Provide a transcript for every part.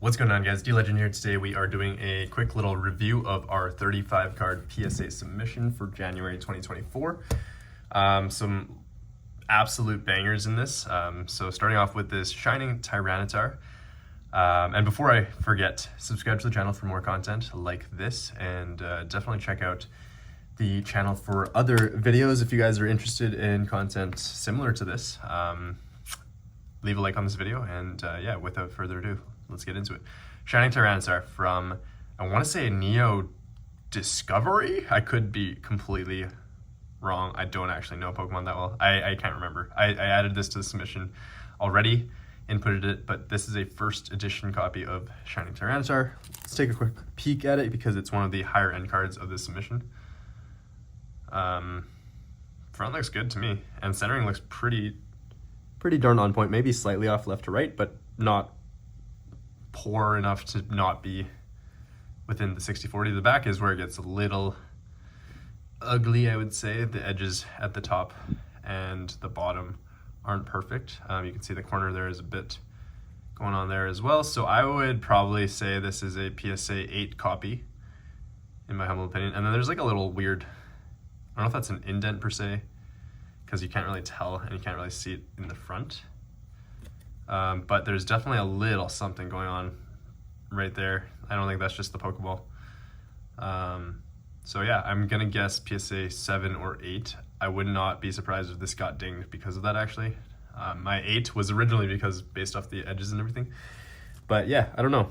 What's going on, guys? DLegend here. Today we are doing a quick little review of our 35 card PSA submission for January 2024. Some absolute bangers in this. So starting off with this Shining Tyranitar. And before I forget, subscribe to the channel for more content like this, and definitely check out the channel for other videos if you guys are interested in content similar to this. Leave a like on this video, and yeah, without further ado, let's get into it. Shining Tyranitar from, I want to say, Neo Discovery. I could be completely wrong. I don't actually know Pokemon that well. I can't remember. I added this to the submission already, inputted it, but this is a first edition copy of Shining Tyranitar. Let's take a quick peek at it because it's one of the higher end cards of this submission. Front looks good to me, and centering looks pretty darn on point. Maybe slightly off left to right, but not poor enough to not be within the 60-40. The back is where it gets a little ugly, I would say. The edges at the top and the bottom aren't perfect. You can see the corner there is a bit going on there as well. So I would probably say this is a PSA 8 copy, in my humble opinion. And then there's like a little weird, I don't know if that's an indent per se, because you can't really tell and you can't really see it in the front. But there's definitely a little something going on right there. I don't think that's just the Pokeball. So yeah, I'm gonna guess PSA 7 or 8. I would not be surprised if this got dinged because of that, actually. My 8 was originally because based off the edges and everything. But yeah, I don't know.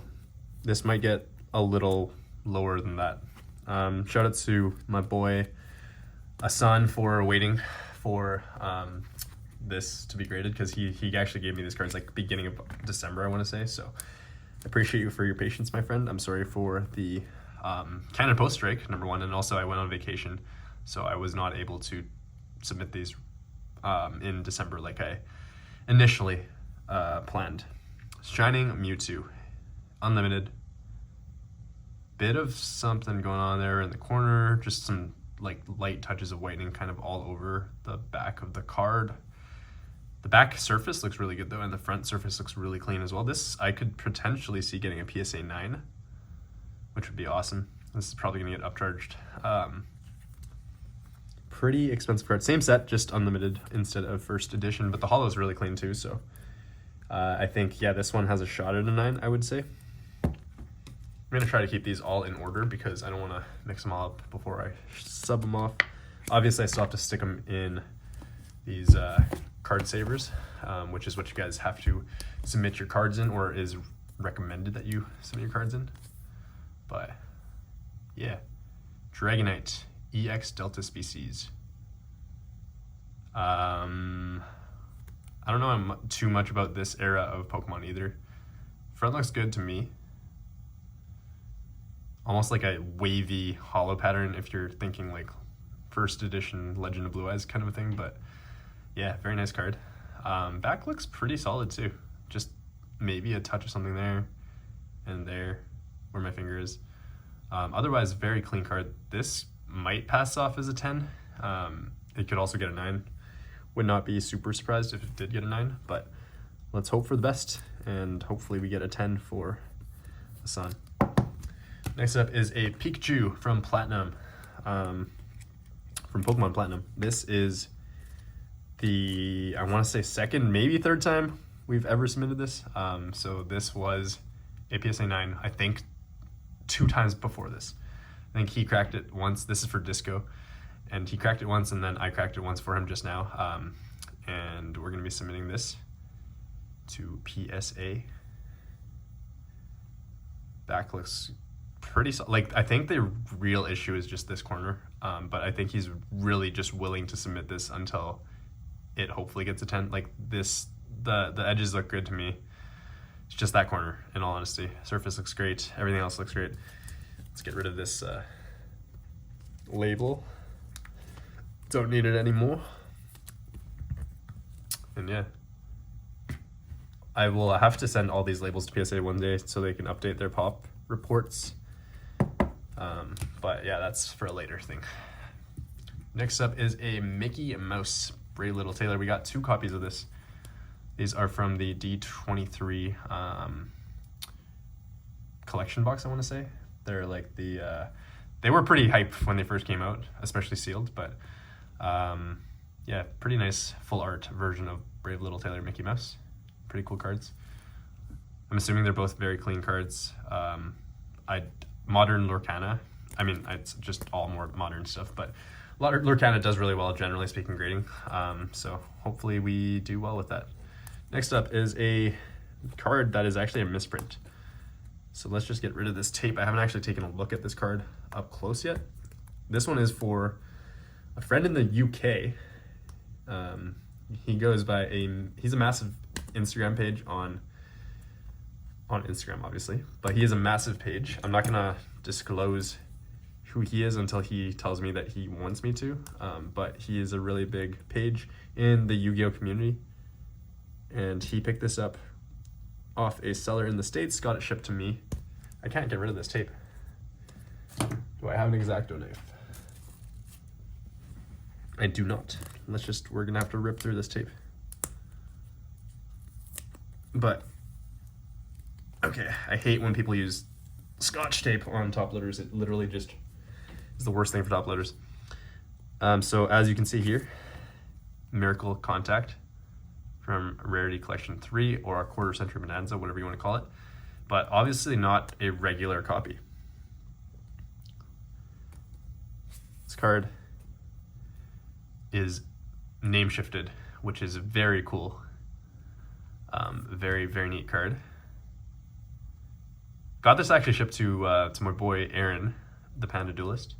This might get a little lower than that. Shout out to my boy Asan for waiting for this to be graded, because he actually gave me these cards like beginning of December, I want to say. So I appreciate you for your patience, my friend. I'm sorry for the Canon post strike, number one, and also I went on vacation, so I was not able to submit these in December like I initially planned. Shining Mewtwo, unlimited. Bit of something going on there in the corner, just some like light touches of whitening kind of all over the back of the card. The back surface looks really good though, and the front surface looks really clean as well. This I could potentially see getting a PSA 9, which would be awesome. This is probably gonna get upcharged. Pretty expensive card. Same set, just unlimited instead of first edition, but the holo is really clean too, so I think, yeah, this one has a shot at a 9, I would say. I'm gonna try to keep these all in order because I don't wanna mix them all up before I sub them off. Obviously, I still have to stick them in these card savers, which is what you guys have to submit your cards in, or is recommended that you submit your cards in. But yeah, Dragonite EX Delta species. I don't know too much about this era of Pokemon either. Front looks good to me. Almost like a wavy hollow pattern if you're thinking like first edition Legend of Blue Eyes kind of a thing, but yeah, very nice card. Back looks pretty solid too. Just maybe a touch of something there and there where my finger is. Otherwise, very clean card. This might pass off as a 10. It could also get a 9. Would not be super surprised if it did get a 9, but let's hope for the best, and hopefully we get a 10 for the sun. Next up is a Pikachu from Platinum, from Pokemon Platinum. This is the, I want to say, second, maybe third time we've ever submitted this. So this was a PSA 9, I think 2 times before this. I think he cracked it once. This is for Disco, and he cracked it once, and then I cracked it once for him just now. And we're going to be submitting this to PSA. Back looks pretty like, I think the real issue is just this corner, but I think he's really just willing to submit this until it hopefully gets a 10. Like this, the edges look good to me. It's just that corner, in all honesty. Surface looks great, everything else looks great. Let's get rid of this label. Don't need it anymore. And yeah, I will have to send all these labels to PSA one day so they can update their pop reports. But yeah, that's for a later thing. Next up is a Mickey Mouse Brave Little Tailor. We got 2 copies of this. These are from the D23 collection box, I want to say. They're like the they were pretty hype when they first came out, especially sealed, but yeah, pretty nice full art version of Brave Little Tailor Mickey Mouse. Pretty cool cards. I'm assuming they're both very clean cards. Modern Lorcana, I mean, it's just all more modern stuff, but Lorcana does really well, generally speaking, grading. So hopefully we do well with that. Next up is a card that is actually a misprint. So let's just get rid of this tape. I haven't actually taken a look at this card up close yet. This one is for a friend in the UK. He goes by he's a massive Instagram page on Instagram, obviously, but he has a massive page. I'm not gonna disclose who he is until he tells me that he wants me to, but he is a really big page in the YuGiOh community, and he picked this up off a seller in the States, got it shipped to me. I can't get rid of this tape. Do I have an X-Acto knife? I do not. We're gonna have to rip through this tape. But, okay, I hate when people use Scotch tape on top loaders. It literally just is the worst thing for top loaders. So as you can see here, Miracle Contact from Rarity Collection 3 or a Quarter Century Bonanza, whatever you want to call it, but obviously not a regular copy. This card is name shifted, which is very cool. Very, very neat card. Got this actually shipped to my boy Aaron, the Panda Duelist,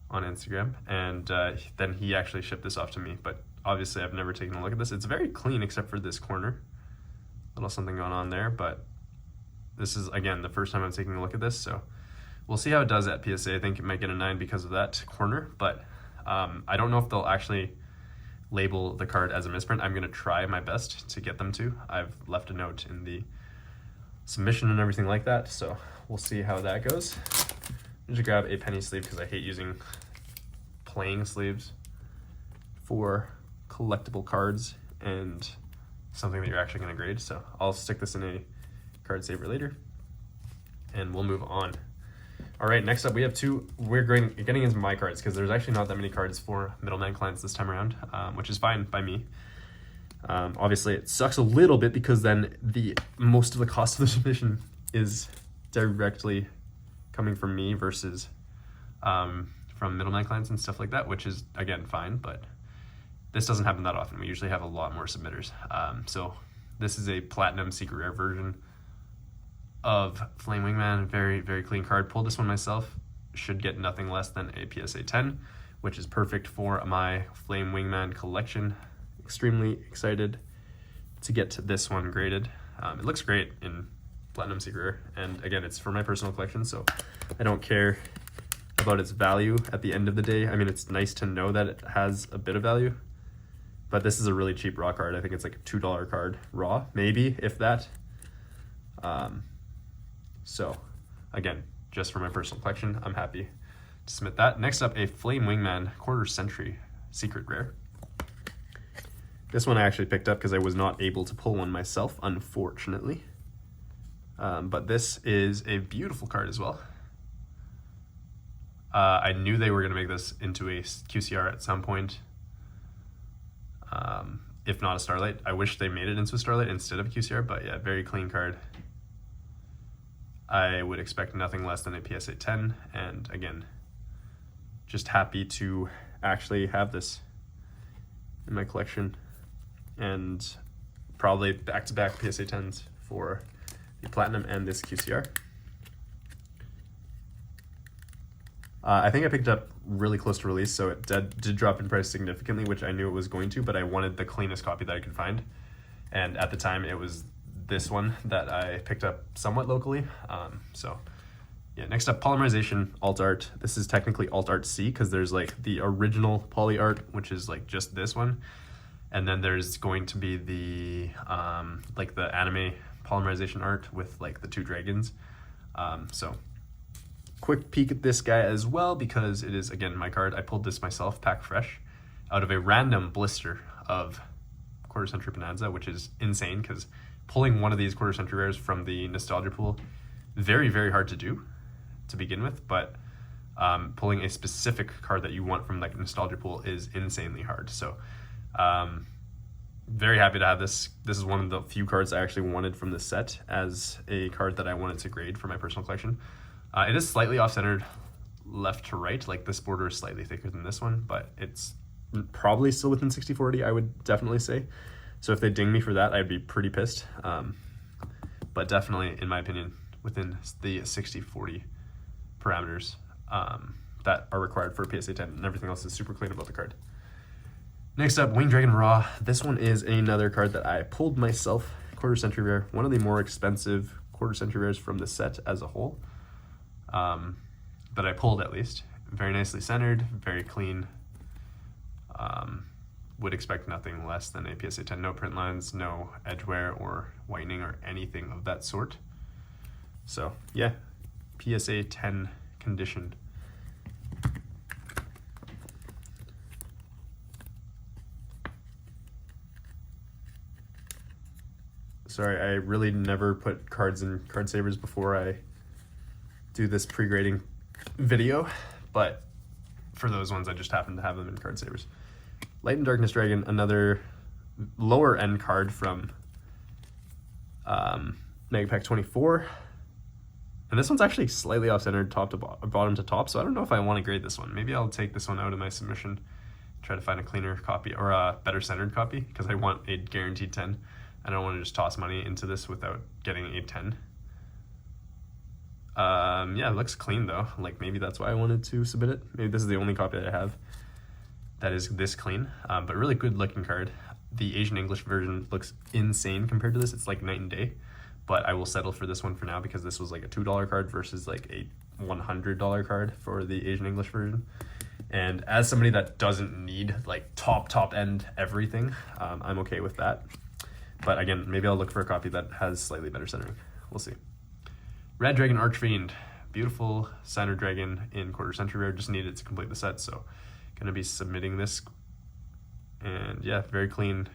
on Instagram, and then he actually shipped this off to me, but obviously I've never taken a look at this. It's very clean except for this corner. Little something going on there, but this is, again, the first time I'm taking a look at this, so we'll see how it does at PSA. I think it might get a 9 because of that corner, but I don't know if they'll actually label the card as a misprint. I'm going to try my best to get them to. I've left a note in the submission and everything like that, so we'll see how that goes. I'm just grab a penny sleeve because I hate using plain sleeves for collectible cards and something that you're actually going to grade. So I'll stick this in a card saver later, and we'll move on. All right, next up we have we're getting into my cards because there's actually not that many cards for middleman clients this time around, which is fine by me. Obviously it sucks a little bit because then most of the cost of the submission is directly coming from me versus from middleman clients and stuff like that, which is, again, fine, but this doesn't happen that often. We usually have a lot more submitters. So this is a platinum secret rare version of Flame Wingman. Very, very clean card. Pulled this one myself. Should get nothing less than a PSA 10, which is perfect for my Flame Wingman collection. Extremely excited to get to this one graded. It looks great in platinum secret rare, and again, it's for my personal collection, so I don't care about its value at the end of the day. I mean, it's nice to know that it has a bit of value, but this is a really cheap raw card. I think it's like a $2 card raw, maybe, if that. So again, just for my personal collection, I'm happy to submit that. Next up, a Flame Wingman Quarter Century secret rare. This one I actually picked up because I was not able to pull one myself, unfortunately. But this is a beautiful card as well. I knew they were going to make this into a QCR at some point, if not a Starlight. I wish they made it into a Starlight instead of a QCR, but yeah, very clean card. I would expect nothing less than a PSA 10, and again, just happy to actually have this in my collection, and probably back-to-back PSA 10s for the Platinum and this QCR. I think I picked up really close to release, so it did drop in price significantly, which I knew it was going to, but I wanted the cleanest copy that I could find. And at the time, it was this one that I picked up somewhat locally. So yeah, next up, Polymerization Alt Art. This is technically Alt Art C because there's like the original poly art, which is like just this one. And then there's going to be the like the anime polymerization art with like the 2 dragons. So quick peek at this guy as well, because it is, again, my card. I pulled this myself, pack fresh, out of a random blister of Quarter Century Bonanza, which is insane because pulling one of these Quarter Century rares from the nostalgia pool very, very hard to do to begin with, but pulling a specific card that you want from like nostalgia pool is insanely hard. So very happy to have this. This is one of the few cards I actually wanted from this set as a card that I wanted to grade for my personal collection. It is slightly off-centered left to right, like this border is slightly thicker than this one, but it's probably still within 60/40, I would definitely say. So if they ding me for that, I'd be pretty pissed. But definitely, in my opinion, within the 60/40 parameters that are required for a PSA 10, and everything else is super clean about the card. Next up, Winged Dragon Raw. This one is another card that I pulled myself, quarter century rare, one of the more expensive quarter century rares from the set as a whole, that I pulled at least. Very nicely centered, very clean. Would expect nothing less than a PSA 10. No print lines, no edge wear or whitening or anything of that sort. So yeah, PSA 10 condition. Sorry, I really never put cards in card savers before I do this pre-grading video, but for those ones I just happen to have them in card savers. Light and Darkness Dragon, another lower end card from Mega Pack 24. And this one's actually slightly off-centered top to bottom to top, so I don't know if I want to grade this one. Maybe I'll take this one out of my submission, try to find a cleaner copy or a better centered copy, because I want a guaranteed 10. I don't want to just toss money into this without getting a 10. Yeah, it looks clean though. Like maybe that's why I wanted to submit it. Maybe this is the only copy that I have that is this clean, but really good looking card. The Asian English version looks insane compared to this. It's like night and day, but I will settle for this one for now because this was like a $2 card versus like a $100 card for the Asian English version. And as somebody that doesn't need like top end everything, I'm okay with that. But again, maybe I'll look for a copy that has slightly better centering. We'll see. Red Dragon Archfiend. Beautiful center dragon in quarter century rare. Just needed to complete the set, so gonna be submitting this. And yeah, very clean.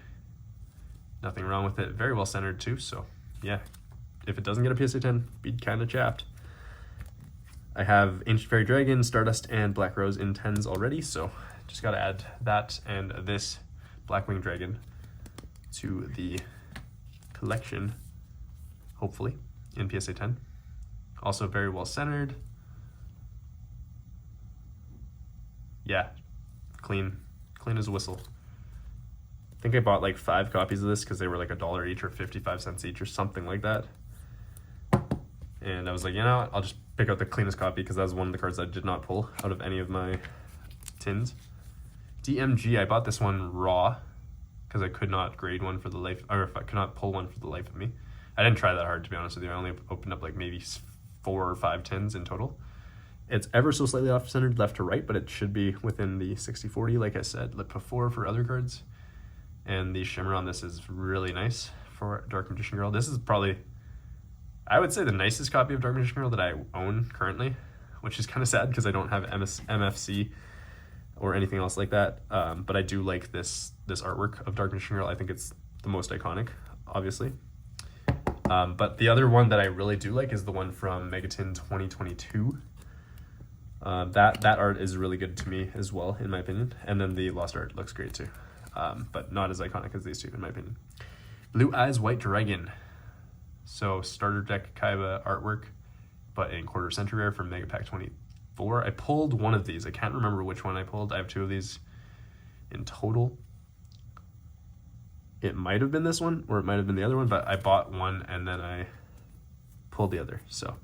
Nothing wrong with it. Very well centered too, so yeah. If it doesn't get a PSA 10, be kind of chapped. I have Ancient Fairy Dragon, Stardust, and Black Rose in 10s already, so just gotta add that and this Blackwing Dragon to the collection, hopefully, in PSA 10. Also very well centered. Yeah, clean as a whistle. I think I bought like 5 copies of this because they were like $1 each or 55 cents each or something like that. And I was like, you know what? I'll just pick out the cleanest copy because that was one of the cards I did not pull out of any of my tins. DMG, I bought this one raw because I could not grade one for the life, or if I could not pull one for the life of me. I didn't try that hard, to be honest with you. I only opened up like maybe 4 or 5 tins in total. It's ever so slightly off-centered left to right, but it should be within the 60/40, like I said, like before for other cards. And the shimmer on this is really nice for Dark Magician Girl. This is probably, I would say, the nicest copy of Dark Magician Girl that I own currently, which is kind of sad because I don't have MFC or anything else like that. But I do like this artwork of Dark Magician Girl. I think it's the most iconic, obviously. But the other one that I really do like is the one from Megatin 2022. That art is really good to me as well, in my opinion. And then the Lost art looks great too, but not as iconic as these two, in my opinion. Blue Eyes White Dragon. So starter deck Kaiba artwork, but in quarter century rare from Mega Pack 24. I pulled one of these. I can't remember which one I pulled. I have 2 of these in total. It might have been this one, or it might have been the other one, but I bought one and then I pulled the other. So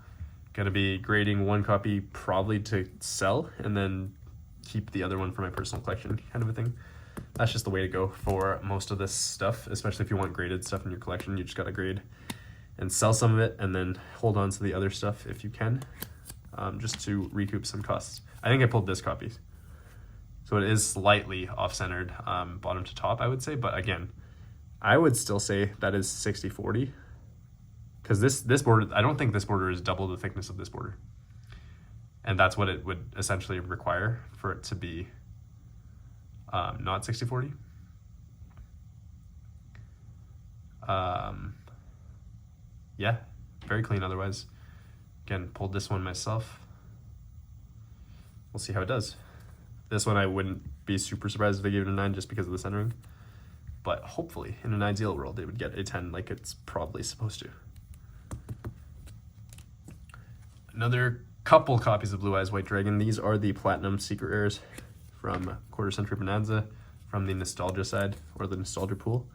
gonna be grading one copy probably to sell and then keep the other one for my personal collection, kind of a thing. That's just the way to go for most of this stuff, especially if you want graded stuff in your collection. You just gotta grade and sell some of it and then hold on to the other stuff if you can, just to recoup some costs. I think I pulled this copy. So it is slightly off-centered bottom to top, I would say, but again, I would still say that is 60/40, because this border, I don't think this border is double the thickness of this border. And that's what it would essentially require for it to be not 60/40. Yeah, very clean otherwise. Again, pulled this one myself. We'll see how it does. This one I wouldn't be super surprised if they gave it a 9 just because of the centering. But hopefully, in an ideal world, they would get a 10 like it's probably supposed to. Another couple copies of Blue Eyes White Dragon. These are the Platinum Secret Rares from Quarter Century Bonanza from the Nostalgia side, or the Nostalgia pool.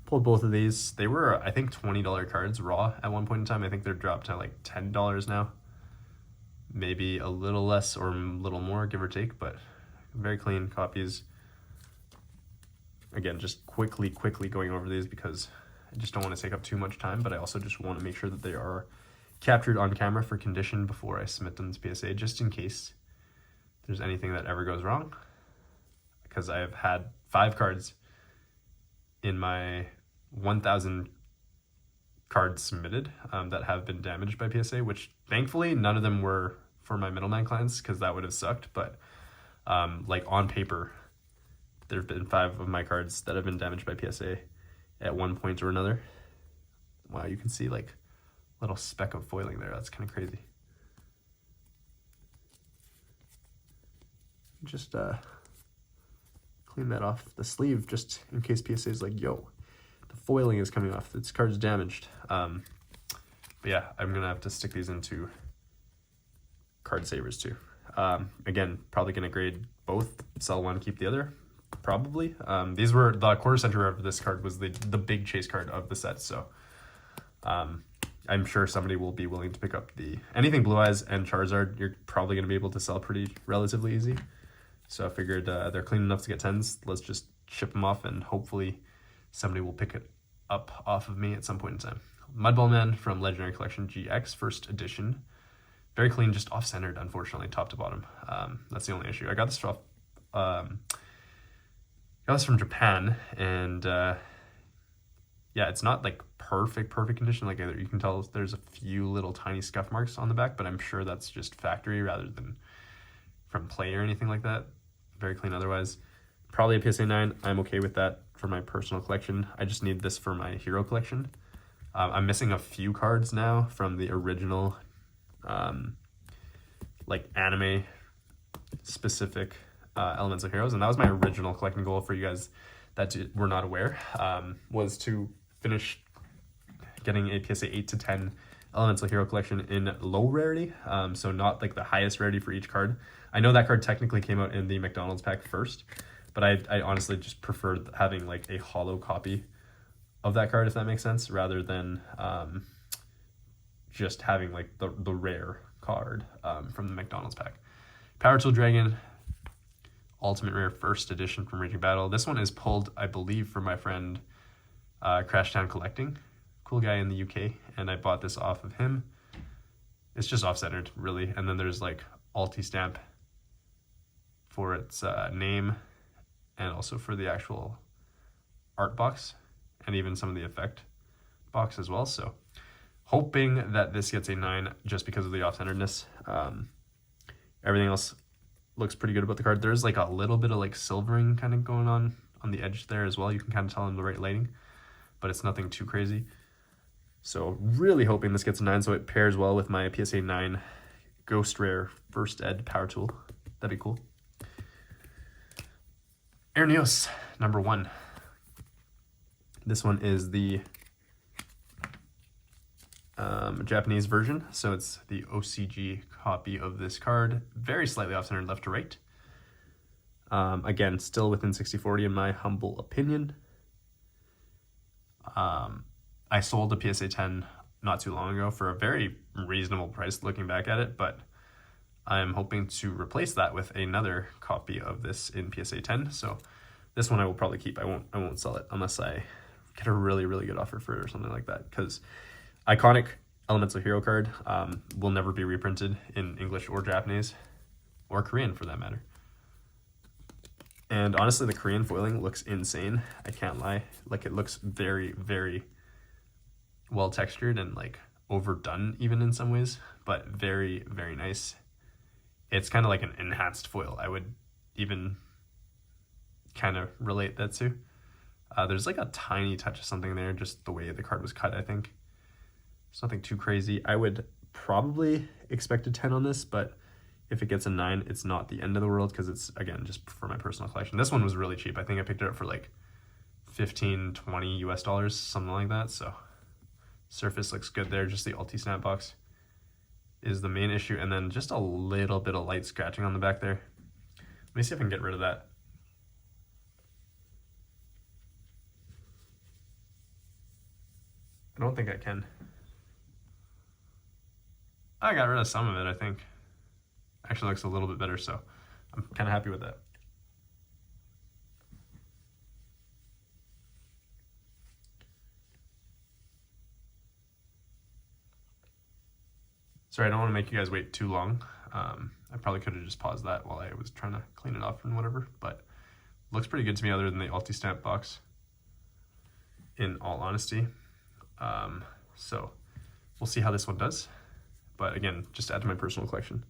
Pulled both of these. They were, I think, $20 cards raw at one point in time. I think they're dropped to like $10 now. Maybe a little less or a little more, give or take, but very clean copies. Again, just quickly going over these because I just don't want to take up too much time, but I also just want to make sure that they are captured on camera for condition before I submit them to PSA, just in case there's anything that ever goes wrong. Because I have had 5 cards in my 1,000 cards submitted that have been damaged by PSA, which thankfully none of them were for my middleman clients because that would have sucked. But like on paper, there have been 5 of my cards that have been damaged by PSA at one point or another. Wow, you can see like a little speck of foiling there. That's kind of crazy. Just clean that off the sleeve just in case PSA is like, yo, the foiling is coming off. This card's damaged. But yeah, I'm going to have to stick these into card savers too. Again, probably going to grade both, sell one, keep the other. Probably. These were the quarter century of this card was the big chase card of the set. So I'm sure somebody will be willing to pick up anything Blue Eyes and Charizard. You're probably going to be able to sell pretty relatively easy. So I figured they're clean enough to get 10s. Let's just ship them off and hopefully somebody will pick it up off of me at some point in time. Mudball Man from Legendary Collection GX, first edition. Very clean, just off-centered, unfortunately, top to bottom. That's the only issue. I got this off. Got this from Japan, and yeah, it's not like perfect condition. Like you can tell there's a few little tiny scuff marks on the back, but I'm sure that's just factory rather than from play or anything like that. Very clean otherwise. Probably a PSA 9. I'm okay with that for my personal collection. I just need this for my hero collection. I'm missing a few cards now from the original like anime specific Elemental Heroes, and that was my original collecting goal for you guys that were not aware, was to finish getting a PSA 8 to 10 Elemental Hero collection in low rarity, so not like the highest rarity for each card. I know that card technically came out in the McDonald's pack first, but I honestly just preferred having like a hollow copy of that card, if that makes sense, rather than just having like the rare card from the McDonald's pack. Power Tool Dragon, Ultimate Rare first edition from Raging Battle. This one is pulled, I believe, from my friend Crashtown Collecting. Cool guy in the UK, and I bought this off of him. It's just off-centered, really, and then there's like Alti-stamp for its name and also for the actual art box and even some of the effect box as well. So hoping that this gets a 9 just because of the off-centeredness. Everything else looks pretty good about the card. There's like a little bit of like silvering kind of going on the edge there as well. You can kind of tell in the right lighting, but it's nothing too crazy. So really hoping this gets a 9 so it pairs well with my PSA 9 Ghost Rare First Ed Power Tool. That'd be cool. Ernios, number 1. This one is the Japanese version, so it's the OCG copy of this card. Very slightly off-centered left to right. Again, still within 60/40 in my humble opinion. I sold a PSA 10 not too long ago for a very reasonable price looking back at it, but I'm hoping to replace that with another copy of this in PSA 10. So this one I will probably keep. I won't sell it unless I get a really good offer for it or something like that, because iconic Elemental Hero card will never be reprinted in English or Japanese or Korean for that matter. And honestly, the Korean foiling looks insane. I can't lie. Like, it looks very well textured and like overdone even in some ways, but very nice. It's kind of like an enhanced foil. I would even kind of relate that to. There's like a tiny touch of something there, just the way the card was cut, I think. It's nothing too crazy. I would probably expect a 10 on this, but if it gets a 9, it's not the end of the world because it's, again, just for my personal collection. This one was really cheap. I think I picked it up for like 15, 20 US dollars, something like that. So surface looks good there. Just the Ulti snap box is the main issue, and then just a little bit of light scratching on the back there. Let me see if I can get rid of that. I don't think I can. I got rid of some of it, I think. Actually looks a little bit better, so I'm kind of happy with that. Sorry, I don't want to make you guys wait too long. I probably could have just paused that while I was trying to clean it off and whatever, but looks pretty good to me other than the Ulti stamp box, in all honesty. So we'll see how this one does. But again, just add to my personal collection.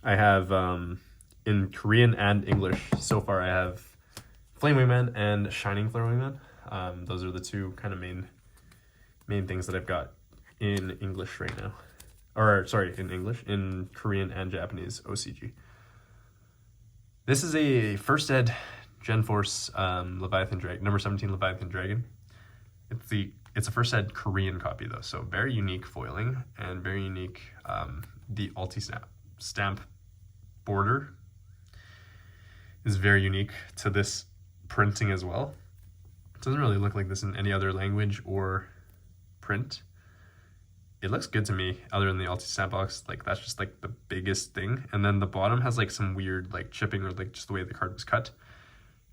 I have, in Korean and English, so far I have Flame Wingman and Shining Flare Wingman. Those are the two kind of main things that I've got in English right now. Or, sorry, in English, in Korean and Japanese OCG. This is a First Ed Gen Force Leviathan Dragon, number 17 Leviathan Dragon. It's a First Ed Korean copy though, so very unique foiling and very unique. The Ulti stamp border is very unique to this printing as well. It doesn't really look like this in any other language or print. It looks good to me other than the Ulti stamp box. Like that's just like the biggest thing. And then the bottom has like some weird like chipping or like just the way the card was cut.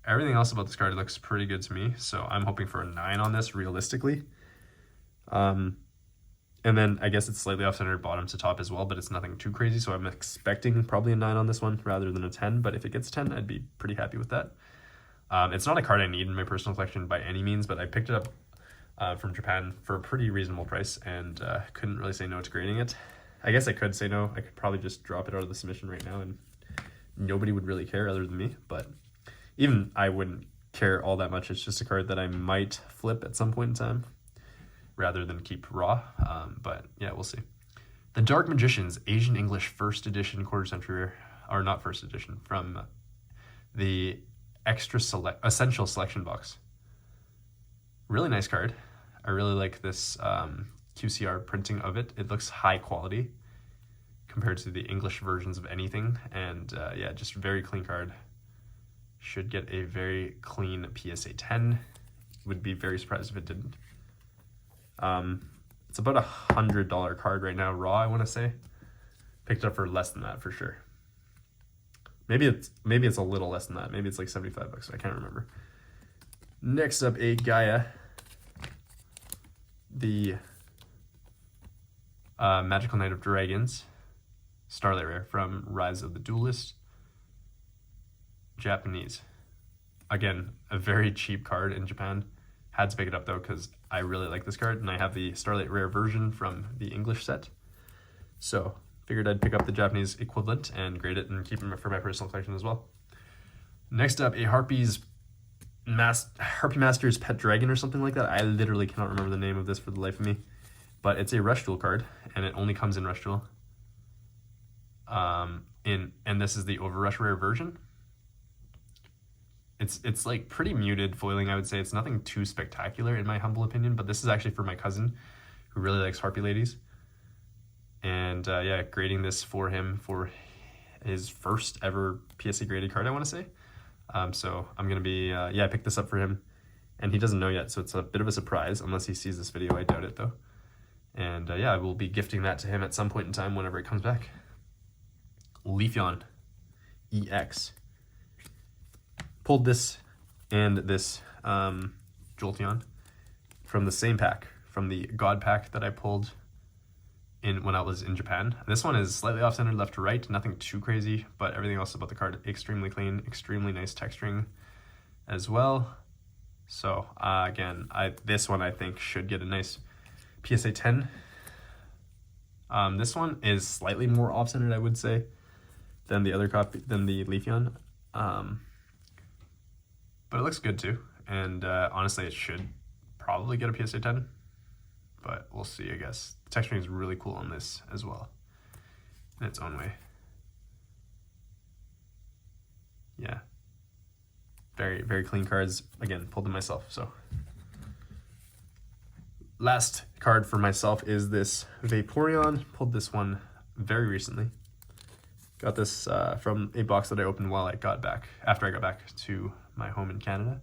Everything else about this card looks pretty good to me. So I'm hoping for a 9 on this realistically. And then I guess it's slightly off-center bottom to top as well, but it's nothing too crazy. So I'm expecting probably a 9 on this one rather than a 10. But if it gets 10, I'd be pretty happy with that. It's not a card I need in my personal collection by any means, but I picked it up from Japan for a pretty reasonable price and couldn't really say no to grading it. I guess I could say no. I could probably just drop it out of the submission right now and nobody would really care other than me. But even I wouldn't care all that much. It's just a card that I might flip at some point in time rather than keep raw. But yeah, we'll see. The Dark Magicians Asian English first edition quarter century rare, or not first edition, from the essential selection box. Really nice card. I really like this QCR printing of it. It looks high quality compared to the English versions of anything. And yeah, just very clean card. Should get a very clean PSA 10. Would be very surprised if it didn't. It's about $100 card right now, raw, I want to say. Picked it up for less than that for sure. Maybe it's a little less than that. Maybe it's like 75 bucks. I can't remember. Next up, a Gaia. The Magical Knight of Dragons. Starlight Rare from Rise of the Duelist. Japanese. Again, a very cheap card in Japan. Had to pick it up though because I really like this card and I have the Starlight Rare version from the English set. So figured I'd pick up the Japanese equivalent and grade it and keep them for my personal collection as well. Next up, a Harpy Master's Pet Dragon or something like that. I literally cannot remember the name of this for the life of me. But it's a Rush Duel card and it only comes in Rush Duel. And this is the Overrush Rare version. It's like pretty muted foiling, I would say. It's nothing too spectacular in my humble opinion, but this is actually for my cousin who really likes Harpy Ladies. And yeah, grading this for him for his first ever PSA graded card, I want to say. So I'm going to be, yeah, I picked this up for him and he doesn't know yet. So it's a bit of a surprise unless he sees this video. I doubt it though. And yeah, I will be gifting that to him at some point in time whenever it comes back. Leafeon EX. Pulled this and this Jolteon from the same pack, from the God pack that I pulled in when I was in Japan. This one is slightly off-center left to right, nothing too crazy, but everything else about the card extremely clean, extremely nice texturing as well. So again, this one I think should get a nice PSA 10. This one is slightly more off-centered, I would say, than the other copy, than the Leafeon. But it looks good too, and honestly it should probably get a PSA 10. but we'll see, I guess. The texturing is really cool on this as well, in its own way. Yeah. Very, very clean cards. Again, pulled them myself, so. Last card for myself is this Vaporeon. Pulled this one very recently. Got this from a box that I opened while I got back, after I got back to my home in Canada.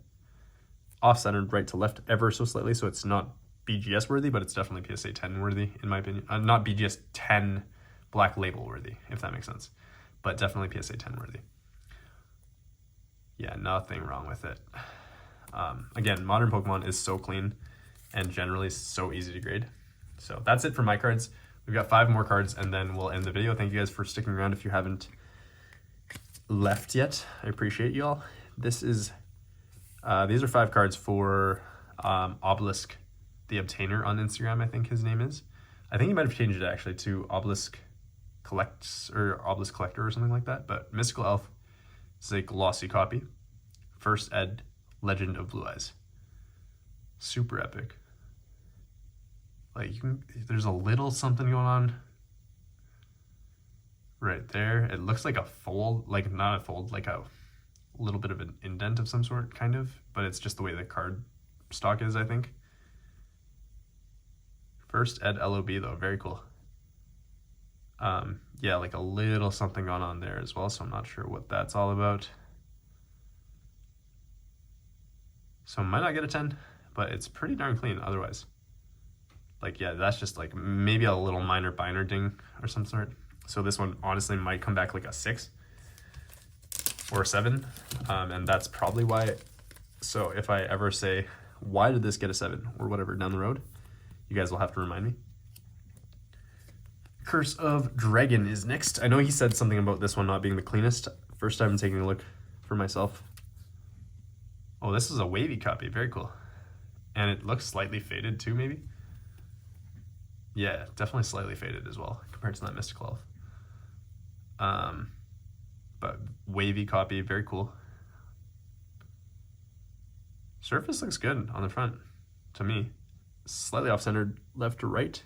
Off-centered right to left ever so slightly, so it's not BGS worthy, but it's definitely PSA 10 worthy in my opinion. Not BGS 10 black label worthy, if that makes sense, but definitely PSA 10 worthy. Yeah, nothing wrong with it. Again, modern Pokemon is so clean and generally so easy to grade. So that's it for my cards. We've got 5 more cards and then we'll end the video. Thank you guys for sticking around if you haven't left yet. I appreciate you all. This is these are 5 cards for Obelisk the Obtainer on Instagram, I think his name is. I think he might have changed it actually to Obelisk Collects or Obelisk Collector or something like that. But Mystical Elf is a glossy copy. First Ed, Legend of Blue Eyes. Super epic. Like there's a little something going on right there. It looks like a fold, like not a fold, like a little bit of an indent of some sort, kind of, but it's just the way the card stock is, I think. First Ed LOB though, very cool. Yeah, like a little something going on there as well, so I'm not sure what that's all about. So I might not get a 10, but it's pretty darn clean otherwise. Like, yeah, that's just like maybe a little minor binder ding or some sort. So this one honestly might come back like a 6 or a 7, and that's probably why. So if I ever say, why did this get a 7 or whatever down the road, you guys will have to remind me. Curse of Dragon is next. I know he said something about this one not being the cleanest. First time taking a look for myself. Oh, this is a wavy copy, very cool. And it looks slightly faded too, maybe? Yeah, definitely slightly faded as well, compared to that Mystical Elf. But wavy copy, very cool. Surface looks good on the front, to me. Slightly off-centered left to right.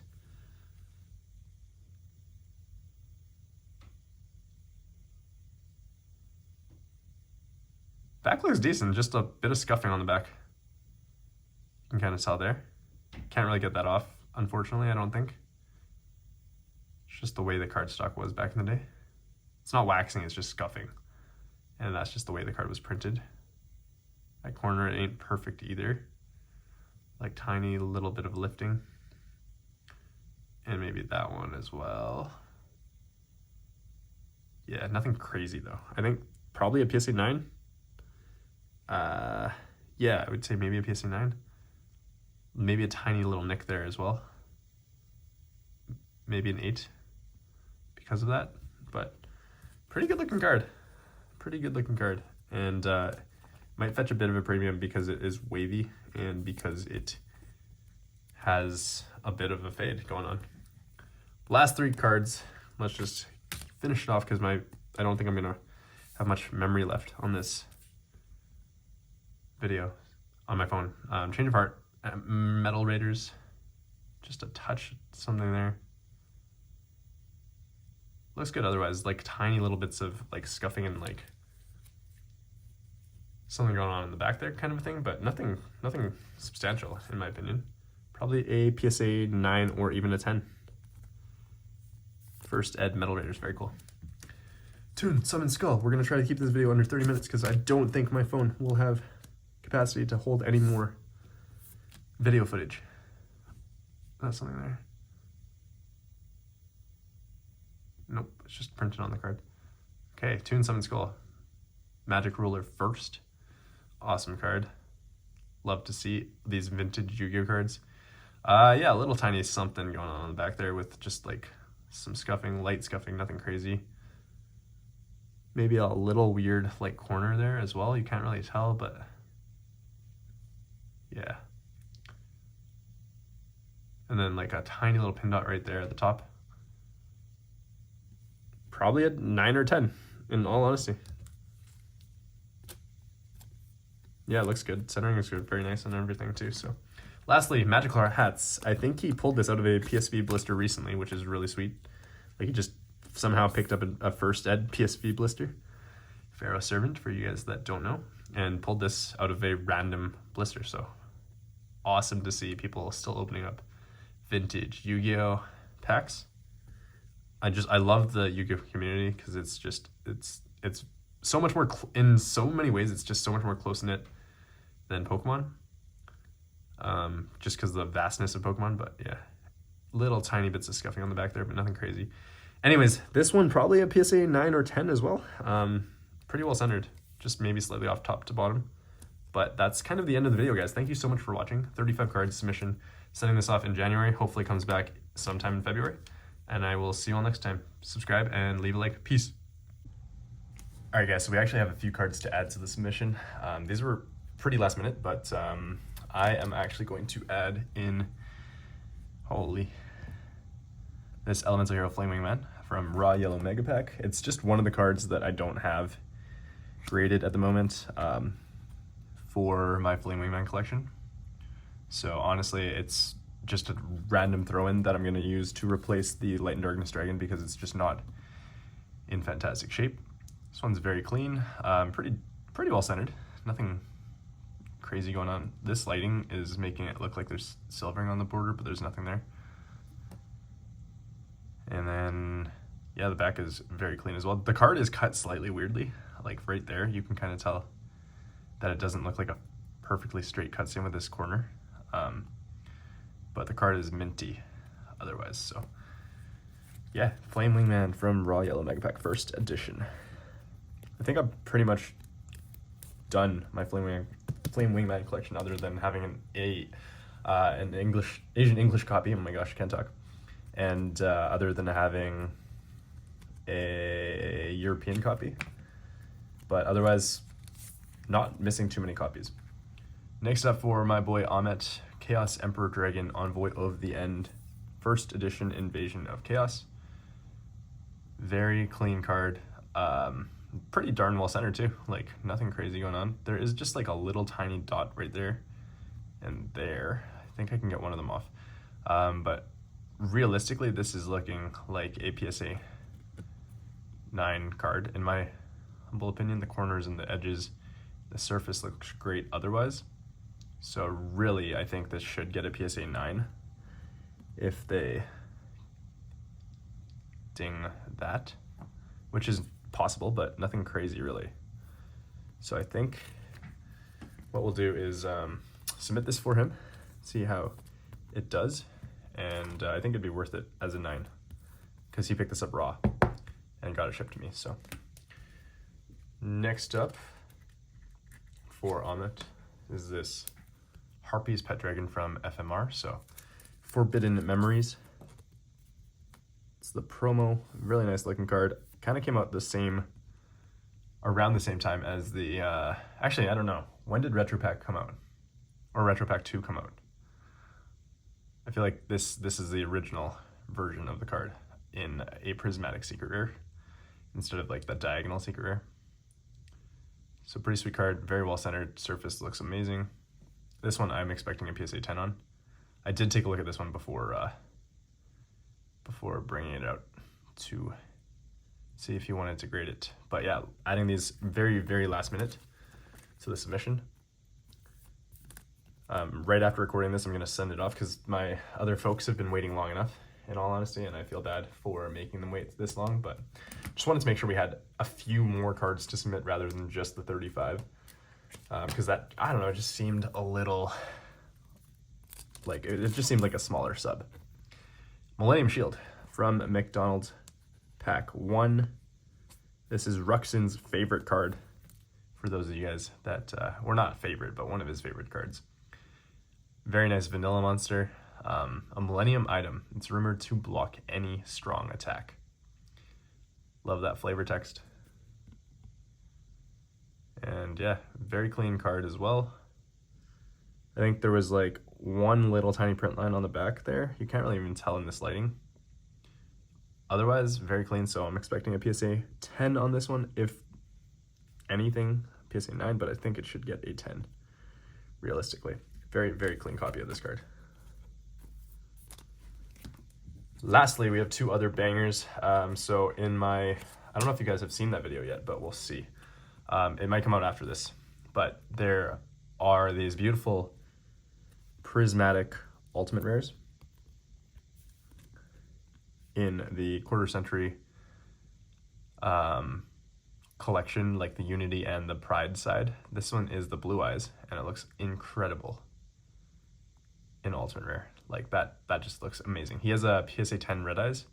Back looks decent, just a bit of scuffing on the back. You can kind of tell there. Can't really get that off, unfortunately, I don't think. It's just the way the cardstock was back in the day. It's not waxing, it's just scuffing. And that's just the way the card was printed. That corner ain't perfect either. Like tiny little bit of lifting. And maybe that one as well. Yeah, nothing crazy though. I think probably a PSA 9. Yeah, I would say maybe a PSA 9. Maybe a tiny little nick there as well. Maybe an 8 because of that. But pretty good looking card. Pretty good looking card. And might fetch a bit of a premium because it is wavy and because it has a bit of a fade going on. Last 3 cards. Let's just finish it off because I don't think I'm gonna have much memory left on this video on my phone. Change of Heart, Metal Raiders, just a touch, something there. Looks good otherwise, like tiny little bits of like scuffing and like something going on in the back there kind of a thing, but nothing substantial in my opinion. Probably a PSA 9 or even a 10. First Ed Metal Raiders, very cool. Toon, Summon Skull. We're gonna try to keep this video under 30 minutes because I don't think my phone will have capacity to hold any more video footage. That's something there. Nope, it's just printed on the card. Okay, Toon, Summon Skull. Magic Ruler first. Awesome card. Love to see these vintage Yu-Gi-Oh cards. Yeah, a little tiny something going on the back there with just like some scuffing, light scuffing, nothing crazy. Maybe a little weird like corner there as well. You can't really tell, but yeah. And then like a tiny little pin dot right there at the top. Probably a 9 or 10, in all honesty. Yeah, it looks good. Centering is good, very nice and everything too. So Lastly, Magical Hats. I think he pulled this out of a PSV blister recently, which is really sweet. Like he just somehow picked up a first ed PSV blister, Pharaoh Servant for you guys that don't know, and pulled this out of a random blister. So awesome to see people still opening up vintage Yu-Gi-Oh packs. I love the Yu-Gi-Oh community because it's so much more in so many ways. It's just so much more close knit than Pokemon. Just because of the vastness of Pokemon, but yeah, little tiny bits of scuffing on the back there, but nothing crazy. Anyways, this one probably a PSA 9 or 10 as well. Pretty well centered, just maybe slightly off top to bottom. But that's kind of the end of the video, guys. Thank you so much for watching. 35 cards submission. Sending this off in January. Hopefully comes back sometime in February. And I will see you all next time. Subscribe and leave a like. Peace. All right, guys, so we actually have a few cards to add to the submission. These were pretty last minute, but I am actually going to add in, this Elemental Hero Flamewing Man from Raw Yellow Mega Pack. It's just one of the cards that I don't have graded at the moment for my Flamewing Man collection. So honestly, it's just a random throw-in that I'm going to use to replace the Light and Darkness Dragon because it's just not in fantastic shape. This one's very clean, pretty well centered, nothing crazy going on. This lighting is making it look like there's silvering on the border, but there's nothing there. And then, yeah, the back is very clean as well. The card is cut slightly weirdly, like right there. You can kind of tell that it doesn't look like a perfectly straight cutscene with this corner. But the card is minty otherwise. So, yeah, Flamewing Man from Raw Yellow Mega Pack First Edition. I think I'm pretty much done my Flamewing Man collection, other than having an Asian English copy. Oh my gosh, I can't talk. And other than having a European copy, but otherwise not missing too many copies. Next up for my boy Ahmet, Chaos Emperor Dragon Envoy of the End, First Edition Invasion of Chaos. Very clean card. Pretty darn well centered too, like nothing crazy going on. There is just like a little tiny dot right there and there. I think I can get one of them off. But realistically, this is looking like a PSA 9 card in my humble opinion. The corners and the edges, the surface looks great otherwise. So really, I think this should get a PSA 9 if they ding that, which is possible, but nothing crazy really. So I think what we'll do is submit this for him, see how it does, and I think it'd be worth it as a 9 because he picked this up raw and got it shipped to me. So next up for Ahmet is this Harpy's Pet Dragon from FMR. So Forbidden Memories. It's the promo, really nice looking card. Kind of came out around the same time as the, actually, I don't know. When did Retro Pack come out? Or Retro Pack 2 come out? I feel like this is the original version of the card in a prismatic secret rare instead of like the diagonal secret rare. So pretty sweet card, very well centered, surface looks amazing. This one I'm expecting a PSA 10 on. I did take a look at this one before bringing it out to see if you wanted to grade it. But yeah, adding these very, very last minute to the submission. Right after recording this, I'm going to send it off because my other folks have been waiting long enough, in all honesty, and I feel bad for making them wait this long, but just wanted to make sure we had a few more cards to submit rather than just the 35. Because that, I don't know, it just seemed a little, like, it just seemed like a smaller sub. Millennium Shield from McDonald's Pack 1. This is Ruxin's favorite card, for those of you guys that were not favorite, but one of his favorite cards. Very nice vanilla monster. A Millennium item. It's rumored to block any strong attack. Love that flavor text. And yeah, very clean card as well. I think there was like one little tiny print line on the back there. You can't really even tell in this lighting. Otherwise, very clean, so I'm expecting a PSA 10 on this one. If anything, PSA 9, but I think it should get a 10, realistically. Very, very clean copy of this card. Lastly, we have two other bangers. So in my, I don't know if you guys have seen that video yet, but we'll see. It might come out after this, but there are these beautiful prismatic ultimate rares in the quarter century collection, like the Unity and the Pride side. This one is the Blue Eyes, and it looks incredible in ultimate rare. Like that just looks amazing. He has a PSA 10 Red Eyes,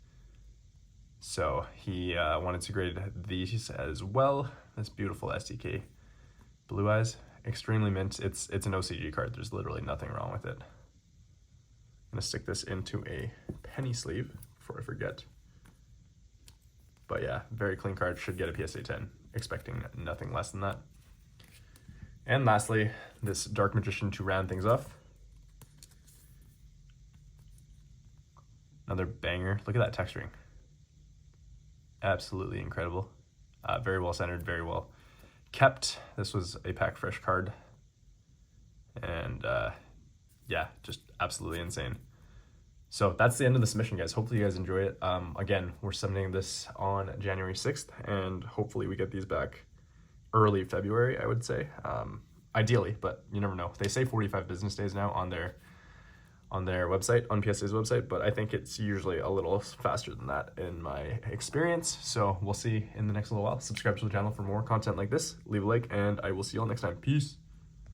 so he wanted to grade these as well. This beautiful SDK Blue Eyes, extremely mint. It's an OCG card. There's literally nothing wrong with it. I'm gonna stick this into a penny sleeve before I forget. But yeah, very clean card. Should get a PSA 10. Expecting nothing less than that. And lastly, this Dark Magician to round things off. Another banger. Look at that texturing. Absolutely incredible. Very well centered, very well kept. This was a pack fresh card. And yeah, just absolutely insane. So that's the end of the submission, guys. Hopefully you guys enjoy it. Again, we're submitting this on January 6th, and hopefully we get these back early February, I would say. Ideally, but you never know. They say 45 business days now on their website, on PSA's website, but I think it's usually a little faster than that in my experience. So we'll see in the next little while. Subscribe to the channel for more content like this. Leave a like, and I will see you all next time. Peace.